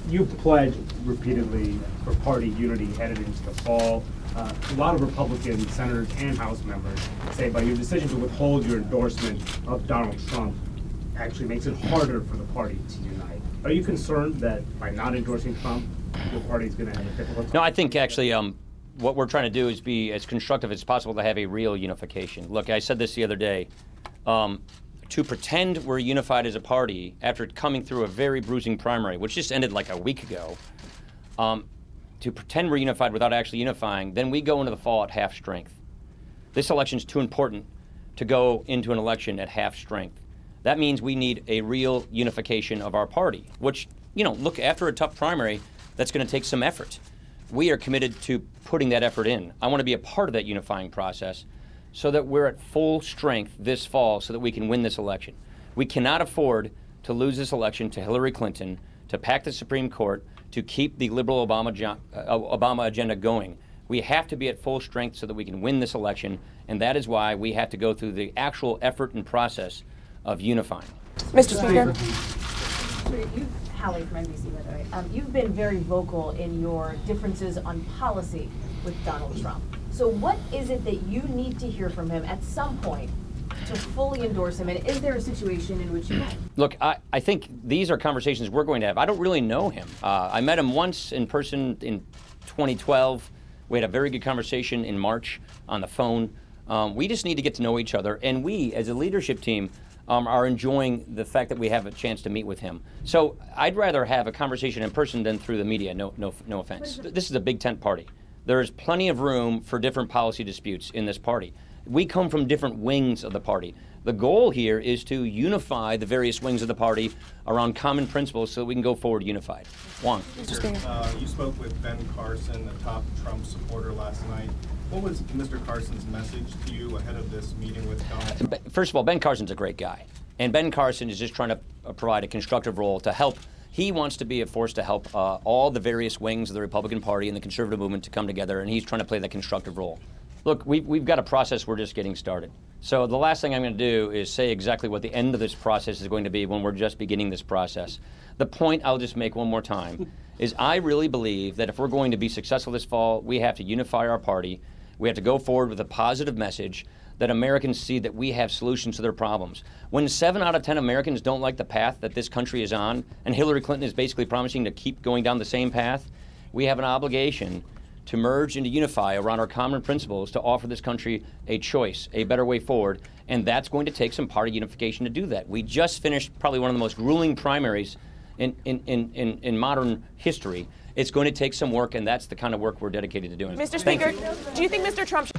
You've pledged repeatedly for party unity headed into the fall. A lot of Republican senators and House members say by your decision to withhold your endorsement of Donald Trump actually makes it harder for the party to unite. Are you concerned that by not endorsing Trump, your party is going to have a difficult time? No, I think actually what we're trying to do is be as constructive as possible to have a real unification. Look, I said this the other day. To pretend we're unified as a party after coming through a very bruising primary, which just ended like a week ago, to pretend we're unified without actually unifying, then we go into the fall at half strength. This election's too important to go into an election at half strength. That means we need a real unification of our party, which, look, after a tough primary, that's going to take some effort. We are committed to putting that effort in. I want to be a part of that unifying process so that we're at full strength this fall so that we can win this election. We cannot afford to lose this election to Hillary Clinton, to pack the Supreme Court, to keep the liberal Obama agenda going. We have to be at full strength so that we can win this election, and that is why we have to go through the actual effort and process of unifying. Mr. Speaker. Hallie from NBC, by the way. You've been very vocal in your differences on policy with Donald Trump. So what is it that you need to hear from him at some point to fully endorse him? And is there a situation in which you might? Look, I think these are conversations we're going to have. I don't really know him. I met him once in person in 2012. We had a very good conversation in March on the phone. We just need to get to know each other. And we, as a leadership team, are enjoying the fact that we have a chance to meet with him. So I'd rather have a conversation in person than through the media, no offense. This is a big tent party. There is plenty of room for different policy disputes in this party. We come from different wings of the party. The goal here is to unify the various wings of the party around common principles so that we can go forward unified. Juan. You spoke with Ben Carson, a top Trump supporter, last night. What was Mr. Carson's message to you ahead of this meeting with Donald Trump? First of all, Ben Carson's a great guy. And Ben Carson is just trying to provide a constructive role to help. He wants to be a force to help all the various wings of the Republican Party and the conservative movement to come together, and he's trying to play that constructive role. Look, we've got a process. We're just getting started. So the last thing I'm going to do is say exactly what the end of this process is going to be when we're just beginning this process. The point I'll just make one more time is I really believe that if we're going to be successful this fall, we have to unify our party. We have to go forward with a positive message that Americans see that we have solutions to their problems. When 7 out of 10 Americans don't like the path that this country is on, and Hillary Clinton is basically promising to keep going down the same path, we have an obligation to merge and to unify around our common principles to offer this country a choice, a better way forward, and that's going to take some party unification to do that. We just finished probably one of the most grueling primaries in modern history. It's going to take some work, and that's the kind of work we're dedicated to doing. Mr. Speaker, do you think Mr. Trump should